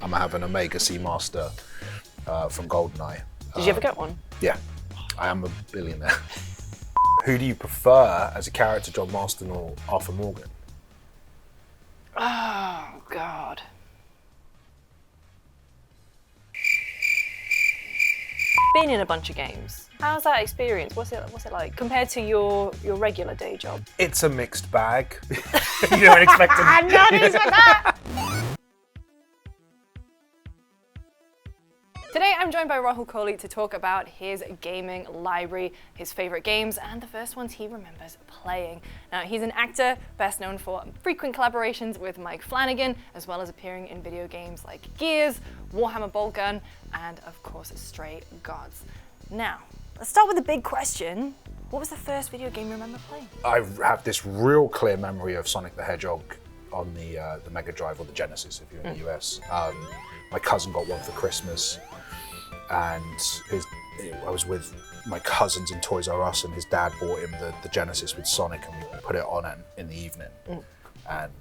I'm gonna have an Omega Seamaster from GoldenEye. Did you ever get one? Yeah, I am a billionaire. Who do you prefer as a character, John Marston or Arthur Morgan? Oh, God. Been in a bunch of games. How's that experience? What's it like compared to your regular day job? It's a mixed bag. You don't expect it. I'm not expecting that! Today I'm joined by Rahul Kohli to talk about his gaming library, his favourite games, and the first ones he remembers playing. Now, he's an actor, best known for frequent collaborations with Mike Flanagan, as well as appearing in video games like Gears, Warhammer Boltgun, and of course, Stray Gods. Now, let's start with the big question. What was the first video game you remember playing? I have this real clear memory of Sonic the Hedgehog on the Mega Drive or the Genesis if you're in the US. My cousin got one for Christmas, and I was with my cousins in Toys R Us, and his dad bought him the Genesis with Sonic, and we put it on in the evening. And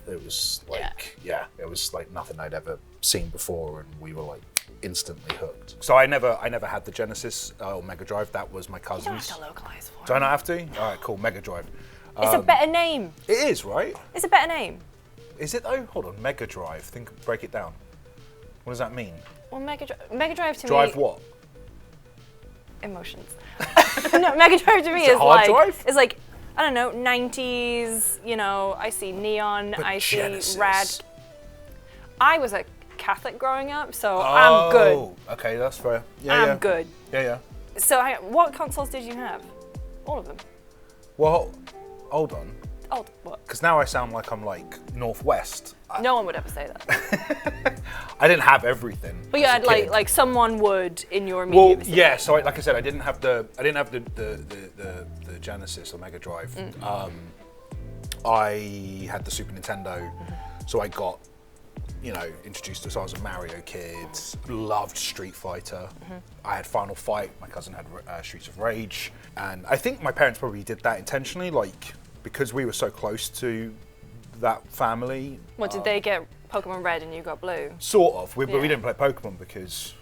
it was like, it was like nothing I'd ever seen before, and we were like instantly hooked. So I never had the Genesis or Mega Drive. That was my cousin's. You don't have to localise for it. Do I not have to? All right, cool. Mega Drive. It's a better name. It is, right? It's a better name. Is it though? Hold on. Mega Drive. Break it down. What does that mean? Well, Mega Drive to me. Drive what? Emotions. No, Mega Drive to me Is it hard like drive? it's like, I don't know, 90s. You know, I see neon. But I Genesis. see rad. I was a Catholic growing up, so I'm good. Oh, okay, that's fair. Yeah, I'm good. Yeah. So, what consoles did you have? All of them. Well, hold on. Oh, what? Because now I sound like I'm like Northwest. No one would ever say that. I didn't have everything. But you as a had kid. like someone would in your immediate Well, vicinity. yeah. So like I said, I didn't have the Genesis or Mega Drive. I had the Super Nintendo, so I got, introduced to. So I was a Mario kid. Loved Street Fighter. I had Final Fight. My cousin had Streets of Rage, and I think my parents probably did that intentionally, like because we were so close to that family. What, did they get Pokemon Red and you got Blue? Sort of. But we Yeah. didn't play Pokemon because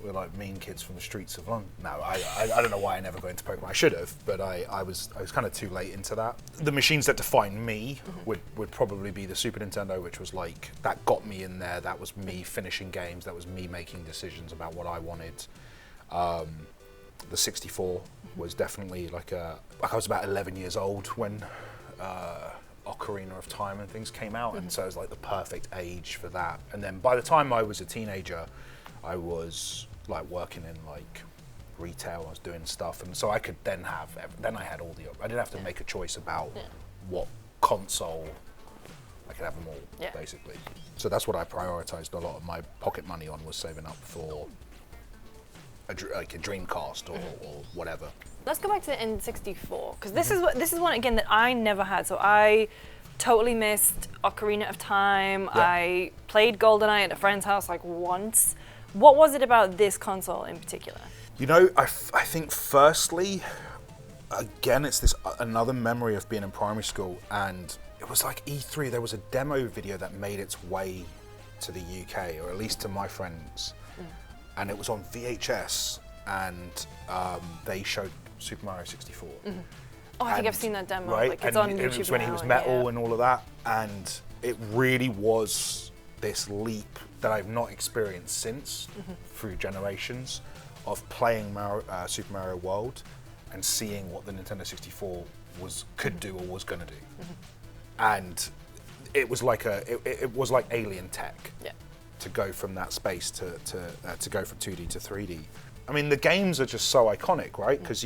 we're like mean kids from the streets of London. No, I don't know why I never got into Pokemon. I should have, but I was kind of too late into that. The machines that define me would probably be the Super Nintendo, which was like, that got me in there. That was me finishing games. That was me making decisions about what I wanted. The 64 was definitely like I was about 11 years old when Ocarina of Time and things came out, and so it was like the perfect age for that. And then by the time I was a teenager, I was like working in like retail. I was doing stuff, and so I could then I had all I didn't have to make a choice about what console. I could have them all, basically. So that's what I prioritized a lot of my pocket money on, was saving up for a Dreamcast or whatever. Let's go back to the N64, because this is one again that I never had. So I totally missed Ocarina of Time. Yeah. I played GoldenEye at a friend's house like once. What was it about this console in particular? I think firstly, again, it's this another memory of being in primary school, and it was like E3. There was a demo video that made its way to the UK, or at least to my friends, and it was on VHS, and they showed Super Mario 64. Oh, I think I've seen that demo. Right, Like, it's and on YouTube it was when he now, was metal and all of that, and it really was this leap that I've not experienced since through generations of playing Super Mario World and seeing what the Nintendo 64 could do or was going to do, and it was like it was like alien tech to go from that space to go from 2D to 3D. I mean, the games are just so iconic, right? Because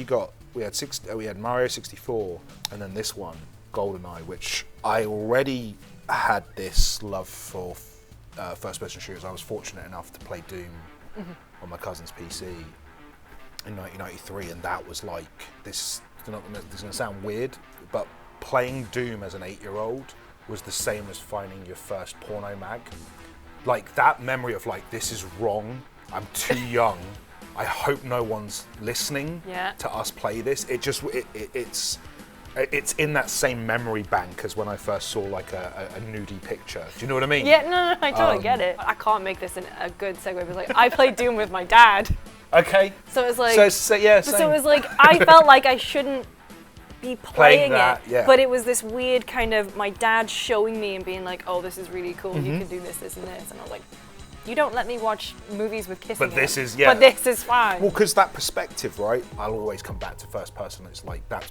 we had Mario 64, and then this one, GoldenEye, which I already had this love for first-person shooters. I was fortunate enough to play Doom on my cousin's PC in 1993, and that was like this. This is gonna sound weird, but playing Doom as an 8-year-old was the same as finding your first porno mag. Like, that memory of like, this is wrong. I'm too young. I hope no one's listening to us play this. It's It's in that same memory bank as when I first saw like a nudie picture. Do you know what I mean? Yeah, no, I totally get it. I can't make this a good segue because like I played Doom with my dad. Okay. So it was like So yeah, same. So it was like I felt like I shouldn't be playing that, it, yeah. but it was this weird kind of my dad showing me and being like, "Oh, this is really cool. You can do this, this, and this," and I was like, "You don't let me watch movies with kissing." But this is But this is fine. Well, because that perspective, right? I'll always come back to first person. It's like that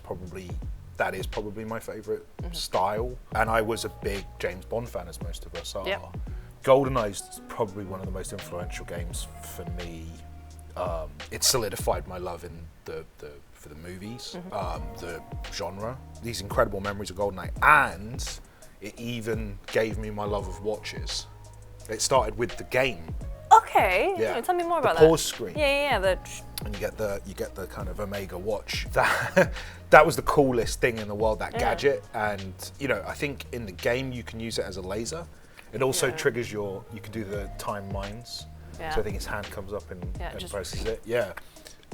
is probably my favorite style. And I was a big James Bond fan, as most of us are. Yep. GoldenEye is probably one of the most influential games for me. It solidified my love in for the movies, the genre. These incredible memories of GoldenEye, and it even gave me my love of watches. It started with the game. Okay. Yeah. Tell me more about the that. pause screen. Yeah. And you get the kind of Omega watch. That was the coolest thing in the world. That gadget, and I think in the game you can use it as a laser. It also triggers you can do the time mines. Yeah. So I think his hand comes up and presses it. Yeah.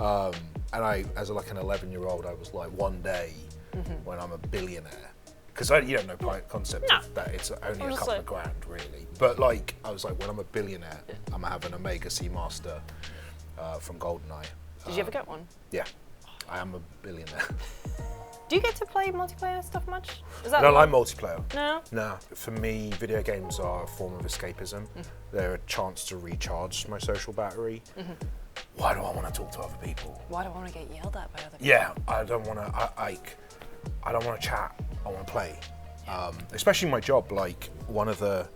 And I, as like an 11-year-old, I was like, one day when I'm a billionaire, because you don't know concept of that. It's only a couple of grand, really. But like, I was like, when I'm a billionaire, I'm gonna have an Omega Seamaster from GoldenEye. Did you ever get one? Yeah, I am a billionaire. Do you get to play multiplayer stuff much? I don't like multiplayer. No? No. For me, video games are a form of escapism. They're a chance to recharge my social battery. Why do I want to talk to other people? Why do I want to get yelled at by other people? Yeah, I don't want to. I don't want to chat. I want to play. Especially my job. Like one of the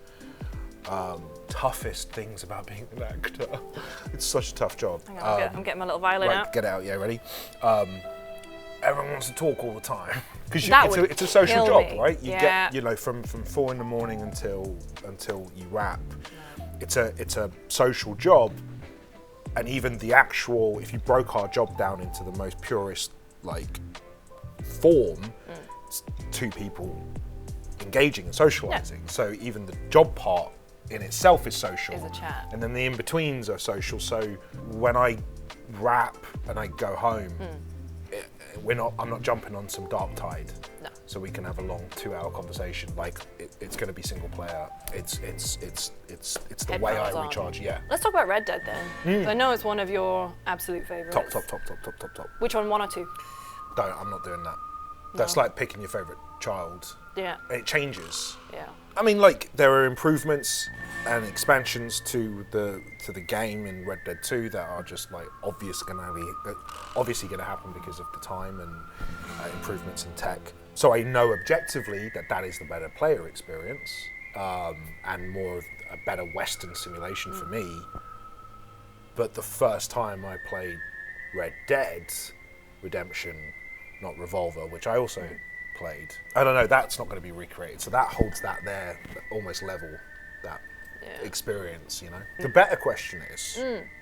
toughest things about being an actor. It's such a tough job. Hang on, I'm getting my little violin out. Get it out. Yeah, ready? Everyone wants to talk all the time because it's a social job, right? You get from 4 in the morning until you wrap. It's a social job, and even the actual, if you broke our job down into the most purest like form, it's two people engaging and socializing. So even the job part in itself is social. Is a chat. And then the in-betweens are social. So when I wrap and I go home, I'm not jumping on some dark tide. No. So we can have a long 2-hour conversation. Like it's going to be single player. It's the way I recharge. Yeah. Let's talk about Red Dead then. 'Cause I know it's one of your absolute favorites. Top. Which one or two? I'm not doing that. That's like picking your favorite child. Yeah. It changes. Yeah. I mean, like there are improvements and expansions to the game in Red Dead 2 that are just like obviously going to happen because of the time and improvements in tech. So I know objectively that is the better player experience and more of a better Western simulation for me. But the first time I played Red Dead Redemption, not Revolver, which I also played, I don't know, that's not going to be recreated. So that holds that there, almost level that experience, The better question is,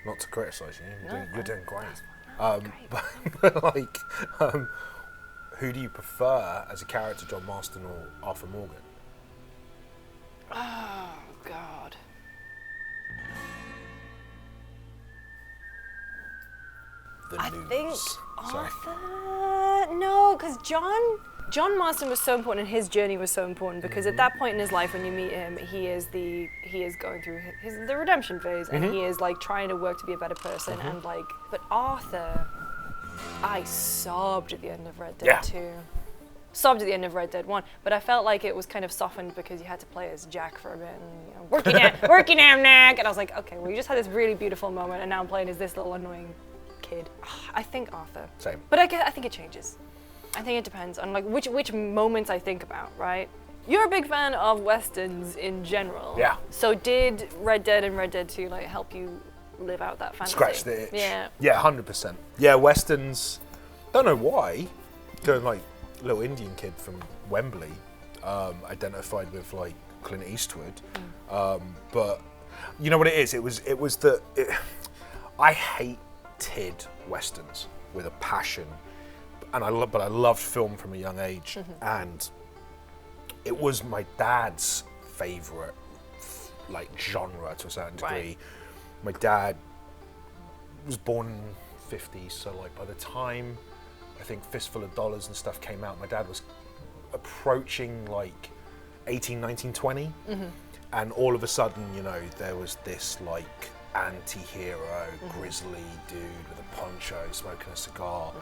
not to criticise you, you're doing great. But like, who do you prefer as a character, John Marston or Arthur Morgan? Oh, God. I think Arthur. No, because John Marston was so important, and his journey was so important because at that point in his life, when you meet him, he is going through the redemption phase, and he is like trying to work to be a better person, and like. But Arthur, I sobbed at the end of Red Dead 2. Sobbed at the end of Red Dead 1, but I felt like it was kind of softened because you had to play as Jack for a bit and working him neck, and I was like, okay, well you just had this really beautiful moment, and now I'm playing as this little annoying kid. I think Arthur. Same. But I think it changes. I think it depends on like which moments I think about, right? You're a big fan of Westerns in general. Yeah. So did Red Dead and Red Dead 2 like help you live out that fantasy? Scratch the itch. Yeah. Yeah, 100%. Yeah, Westerns, don't know why, going like little Indian kid from Wembley, identified with like Clint Eastwood. But you know what it is? I hated Westerns with a passion. But I loved film from a young age, and it was my dad's favourite like genre to a certain degree. Right. My dad was born in the 50s, so like by the time I think Fistful of Dollars and stuff came out, my dad was approaching like 18, 19, 20. And all of a sudden, you know, there was this like anti-hero, grizzly dude with a poncho, smoking a cigar.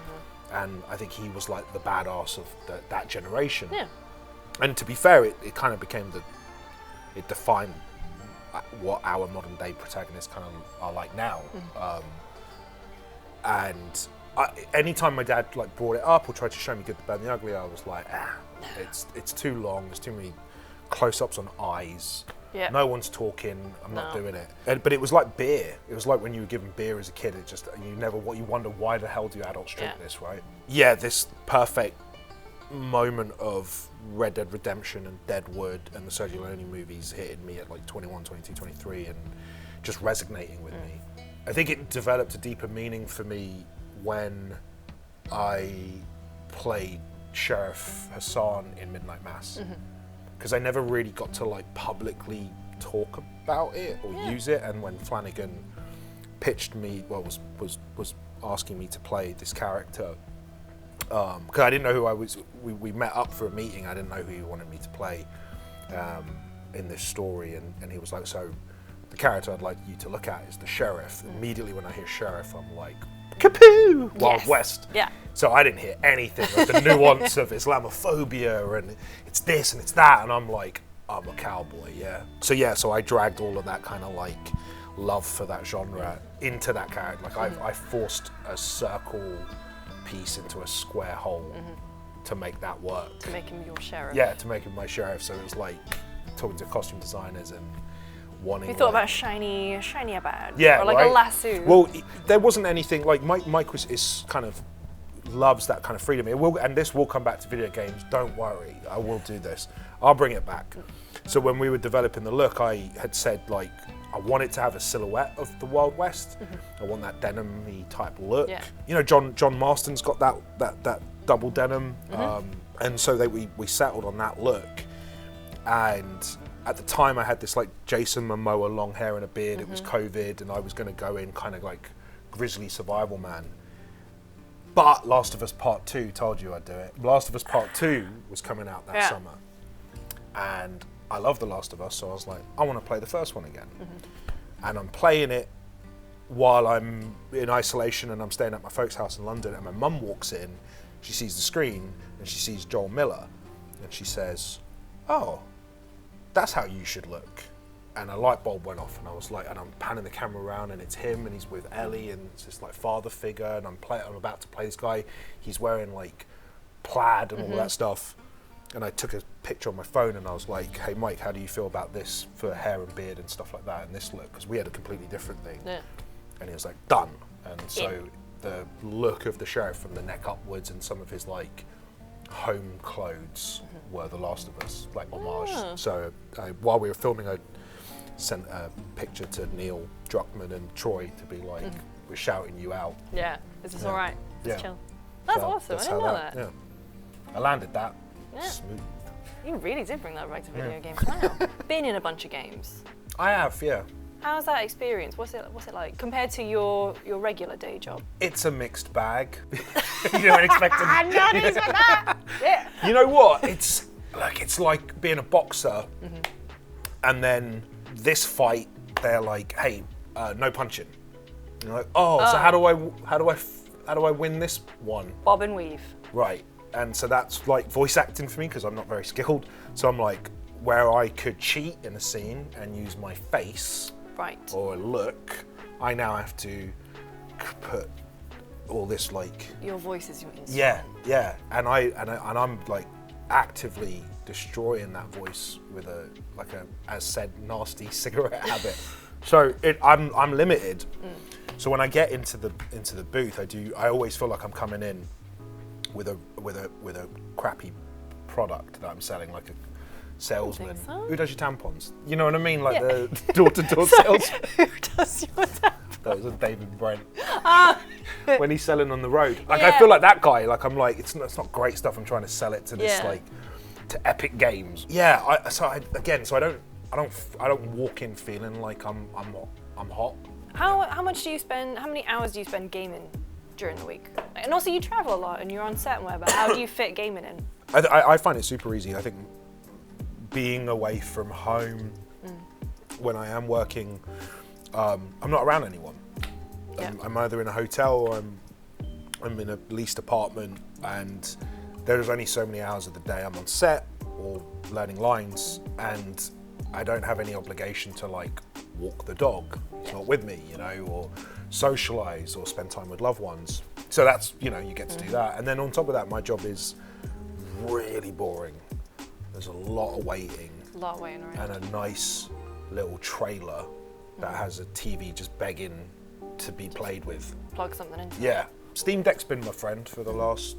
And I think he was like the badass of that generation. Yeah. And to be fair, it kind of became it defined what our modern day protagonists kind of are like now. And anytime my dad like brought it up or tried to show me Good, the Bad and the Ugly, I was like, it's too long, there's too many close-ups on eyes. Yeah. No one's talking. I'm not doing it. But it was like beer. It was like when you were given beer as a kid. It just you wonder why the hell do adults drink this, right? Yeah, this perfect moment of Red Dead Redemption and Deadwood and the Sergio Leone movies hitting me at like 21, 22, 23, and just resonating with me. I think it developed a deeper meaning for me when I played Sheriff Hassan in Midnight Mass. Because I never really got to like publicly talk about it or use it, and when Flanagan pitched me, was asking me to play this character, because I didn't know who I was. We met up for a meeting. I didn't know who he wanted me to play in this story, and he was like, so the character I'd like you to look at is the sheriff. Immediately when I hear sheriff, I'm like, kapoo! Wild West. Yeah. So I didn't hear anything of the nuance of Islamophobia and it's this and it's that, and I'm like, I'm a cowboy, yeah. So I dragged all of that kind of like love for that genre into that character. Like I forced a circle piece into a square hole to make that work. To make him your sheriff. Yeah, to make him my sheriff. So it was like talking to costume designers and wanting. You thought about a shiny badge. Yeah, or like a lasso. Well, there wasn't anything like Mike is kind of loves that kind of freedom. It will, and this will come back to video games. Don't worry, I will do this. I'll bring it back. So when we were developing the look, I had said like I want it to have a silhouette of the Wild West. I want that denim-y type look. Yeah. You know, John Marston's got that double denim, and so we settled on that look. And at the time, I had this like Jason Momoa long hair and a beard. It was COVID, and I was going to go in kind of like grizzly survival man. But Last of Us Part 2 told you I'd do it. Last of Us Part 2 was coming out that summer. And I love The Last of Us, so I was like, I want to play the first one again. And I'm playing it while I'm in isolation and I'm staying at my folks' house in London, and my mum walks in, she sees the screen, and she sees Joel Miller, and she says, oh, that's how you should look. And a light bulb went off, and I was like, and I'm panning the camera around, and it's him, and he's with Ellie, and it's this like father figure, and I'm about to play this guy. He's wearing like plaid and all that stuff. And I took a picture on my phone, and I was like, hey Mike, how do you feel about this for hair and beard and stuff like that, and this look? Because we had a completely different thing. Yeah. And he was like, done. And so the look of the sheriff from the neck upwards and some of his like home clothes were The Last of Us, like homage. So while we were filming, I sent a picture to Neil Druckmann and Troy to be like, we're shouting you out. Yeah, is this all right? Just chill. That's awesome. I didn't know that. Yeah. I landed that smooth. You really did bring that back to video games. Wow. Been in a bunch of games. I have, yeah. How's that experience? What's it like compared to your regular day job? It's a mixed bag. You don't expect it. I didn't expect that. Yeah. You know what? It's like being a boxer, and then this fight, they're like, "Hey, no punching." And you're like, "Oh, so how do I win this one?" Bob and weave. Right, and so that's like voice acting for me because I'm not very skilled. So I'm like, where I could cheat in a scene and use my face, or a look, I now have to put all this like your voice is your instrument. Yeah, and I'm like actively destroying that voice with a as said nasty cigarette habit. So I'm limited. So when I get into the booth, I always feel like I'm coming in with a crappy product that I'm selling, like a salesman. Who does your tampons? You know what I mean? Like the door-to-door sales. Who does your tampons? That was a David Brent. When he's selling on the road. Like I feel like that guy, like I'm like, it's not great stuff, I'm trying to sell it to this like to Epic Games. Yeah, I don't walk in feeling like I'm hot. How much do you spend? How many hours do you spend gaming during the week? And also you travel a lot and you're on set and whatever. How do you fit gaming in? I find it super easy. I think being away from home when I am working, I'm not around anyone. Yeah. I'm either in a hotel or I'm in a leased apartment, and there's only so many hours of the day I'm on set or learning lines, and I don't have any obligation to like walk the dog. He's not with me, you know, or socialize or spend time with loved ones. So that's, you know, you get to do that. And then on top of that, my job is really boring. There's a lot of waiting. A lot of waiting around. And a nice little trailer that has a TV just begging to be played with. Plug something in. Yeah. Steam Deck's been my friend for the last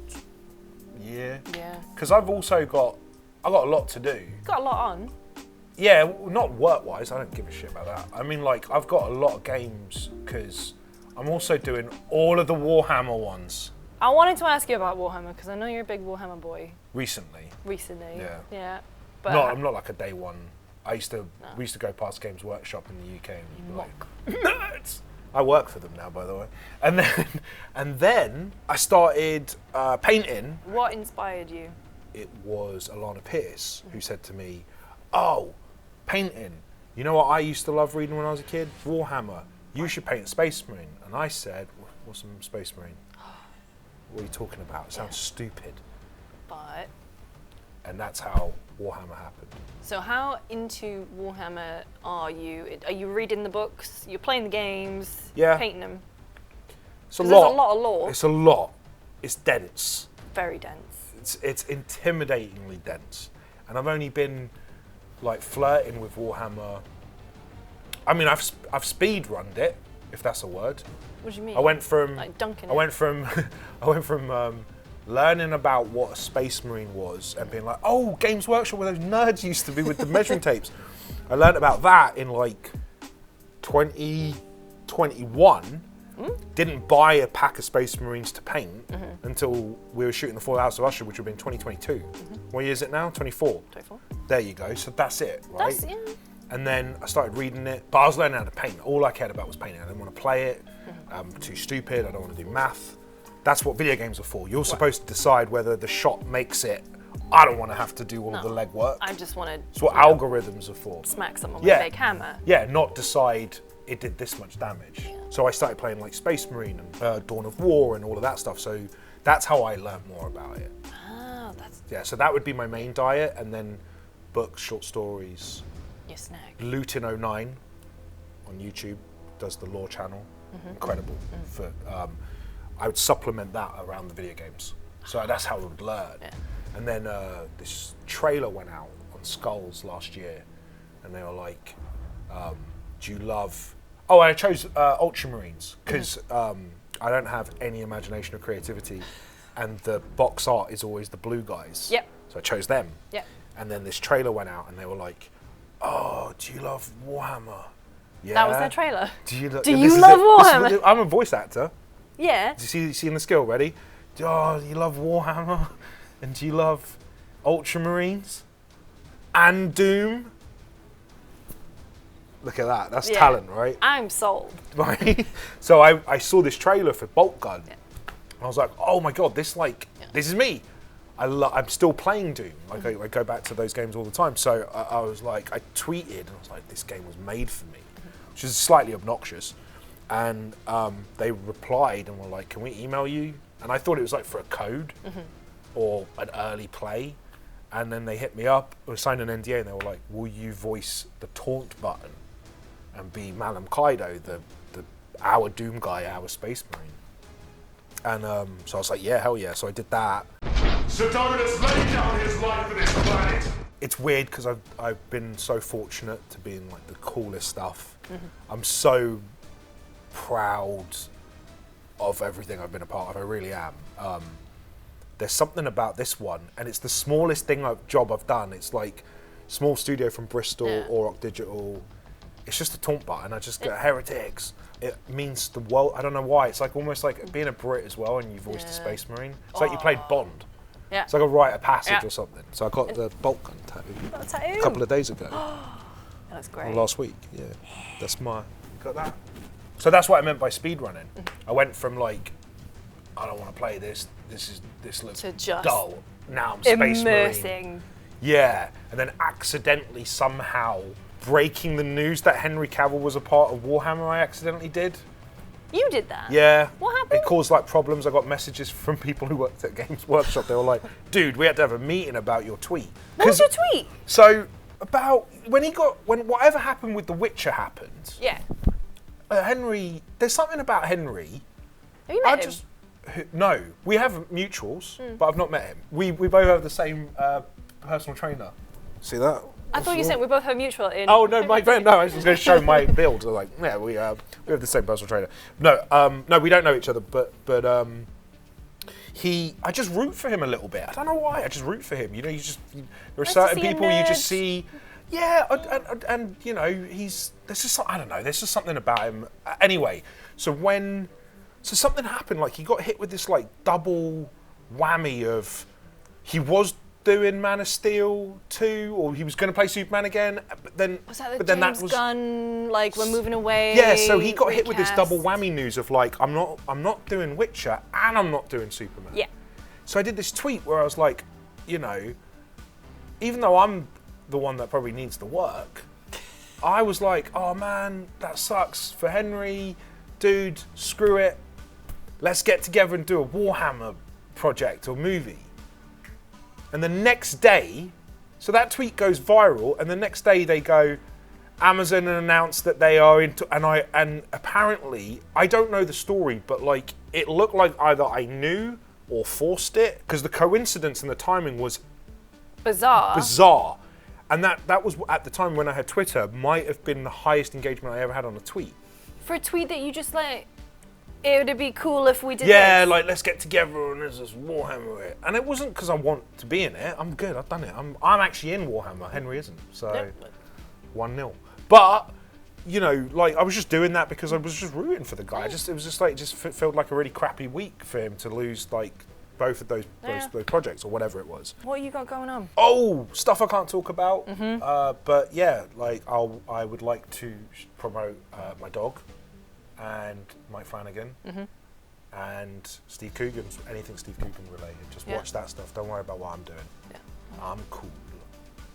year. Yeah. Because I've got a lot to do. Got a lot on. Yeah, not work-wise, I don't give a shit about that. I mean, like, I've got a lot of games because I'm also doing all of the Warhammer ones. I wanted to ask you about Warhammer because I know you're a big Warhammer boy. Recently. Yeah. Yeah. But I'm not like a day one. We used to go past Games Workshop in the UK and you'd be like, nerds! I work for them now, by the way. And then I started painting. What inspired you? It was Alana Pierce who said to me, oh, painting. You know what I used to love reading when I was a kid? Warhammer. You should paint a Space Marine. And I said, what's a Space Marine? What are you talking about? It sounds stupid. But... And that's how Warhammer happened. So how into Warhammer are you? Are you reading the books? You're playing the games? Yeah. Painting them? It's a lot. There's a lot of lore. It's a lot. It's dense. Very dense. It's intimidatingly dense. And I've only been like flirting with Warhammer. I mean, I've speed runned it, if that's a word. What do you mean? I went from like dunking I went from learning about what a Space Marine was and being like, oh, Games Workshop where those nerds used to be with the measuring tapes. I learned about that in like 2021. Didn't buy a pack of Space Marines to paint until we were shooting the Full House of Usher, which would have been 2022. What year is it now? 24. 24. There you go. So that's it, right? That's, yeah. And then I started reading it, but I was learning how to paint. All I cared about was painting. I didn't want to play it. I'm too stupid. I don't want to do math. That's what video games are for. You're supposed to decide whether the shot makes it. I don't want to have to do all of the legwork. I just want to... It's what algorithms are for. Smack someone with a big hammer. Yeah, not decide it did this much damage. Yeah. So I started playing like Space Marine and Dawn of War and all of that stuff. So that's how I learned more about it. Oh, that's... Yeah, so that would be my main diet, and then books, short stories. Your snack. Lutin09 on YouTube does the lore channel. Incredible. For I would supplement that around the video games. So that's how I would learn. Yeah. And then this trailer went out on Skulls last year, and they were like, do you love... Oh, I chose Ultramarines, because I don't have any imagination or creativity, and the box art is always the blue guys. Yep. So I chose them. Yep. And then this trailer went out, and they were like, oh, do you love Warhammer? Yeah. That was their trailer. Do you love Warhammer? I'm a voice actor. Yeah. Do you see in the skill? Ready? Oh, you love Warhammer? And do you love Ultramarines? And Doom? Look at that. That's talent, right? I'm sold. Right? So I saw this trailer for Bolt Gun. Yeah. And I was like, oh my God, this is me. I'm still playing Doom. Like I go back to those games all the time. So I was like, I tweeted, and I was like, this game was made for me, which is slightly obnoxious. And they replied and were like, can we email you? And I thought it was like for a code or an early play. And then they hit me up, or signed an NDA, and they were like, will you voice the taunt button and be Malam Kaido, our Doom guy, our Space Marine? And so I was like, yeah, hell yeah. So I did that. Sotogorus laid down his life for this planet. It's weird because I've been so fortunate to be in like the coolest stuff. I'm so proud of everything I've been a part of. I really am. There's something about this one, and it's the smallest job I've done. It's like small studio from Bristol, Auroch Digital. It's just a taunt button. I just get heretics. It means the world. I don't know why. It's like almost like being a Brit as well, and you voiced a Space Marine. It's like you played Bond. Yeah. It's like a rite of passage or something. So I got the Bolt Gun tattoo a couple of days ago. That's great. Or last week, yeah. That's got that. So that's what I meant by speed running. I went from like I don't want to play this. This looks To just dull. Now I'm Space immersing. Marine. Yeah, and then accidentally somehow breaking the news that Henry Cavill was a part of Warhammer. I accidentally did. You did that? Yeah. What happened? It caused like problems. I got messages from people who worked at Games Workshop. They were like, "Dude, we had to have a meeting about your tweet." What was your tweet? So about when whatever happened with The Witcher happened. Yeah. Henry, there's something about Henry. Have you met him? No, we have mutuals, but I've not met him. We both have the same personal trainer. See that? I thought you said we both have mutual in. Oh no, my friend. No, I was just going to show my build. They're like, yeah, we have the same personal trainer. No, we don't know each other, but I just root for him a little bit. I don't know why. I just root for him. You know, there are certain people you just see. Yeah, and you know, there's just I don't know. There's just something about him. Anyway, so something happened. Like he got hit with this like double whammy of he was doing Man of Steel 2, or he was going to play Superman again, but then Was that the then James Gunn, like, we're moving away? Yeah, so he got hit with this recast? double whammy news of like, I'm not doing Witcher and I'm not doing Superman. Yeah. So I did this tweet where I was like, you know, even though I'm the one that probably needs the work, I was like, oh man, that sucks for Henry, dude, screw it. Let's get together and do a Warhammer project or movie. And the next day, so that tweet goes viral, and the next day they go, Amazon announced that they are into, and apparently, I don't know the story, but like, it looked like either I knew or forced it, because the coincidence and the timing was bizarre. And that was, at the time when I had Twitter, might have been the highest engagement I ever had on a tweet. For a tweet that you just like, it would be cool if we did Yeah, this. like, let's get together and there's this Warhammer. And it wasn't because I want to be in it. I'm good, I've done it. I'm actually in Warhammer. Henry isn't, so 1-0. But, you know, like, I was just doing that because I was just rooting for the guy. It was just like, felt like a really crappy week for him to lose, like, both of those projects or whatever it was. What you got going on? Oh, stuff I can't talk about. But yeah, like, I would like to promote my dog. And Mike Flanagan, and Steve Coogan, anything Steve Coogan related. Just watch that stuff. Don't worry about what I'm doing. Yeah. I'm cool.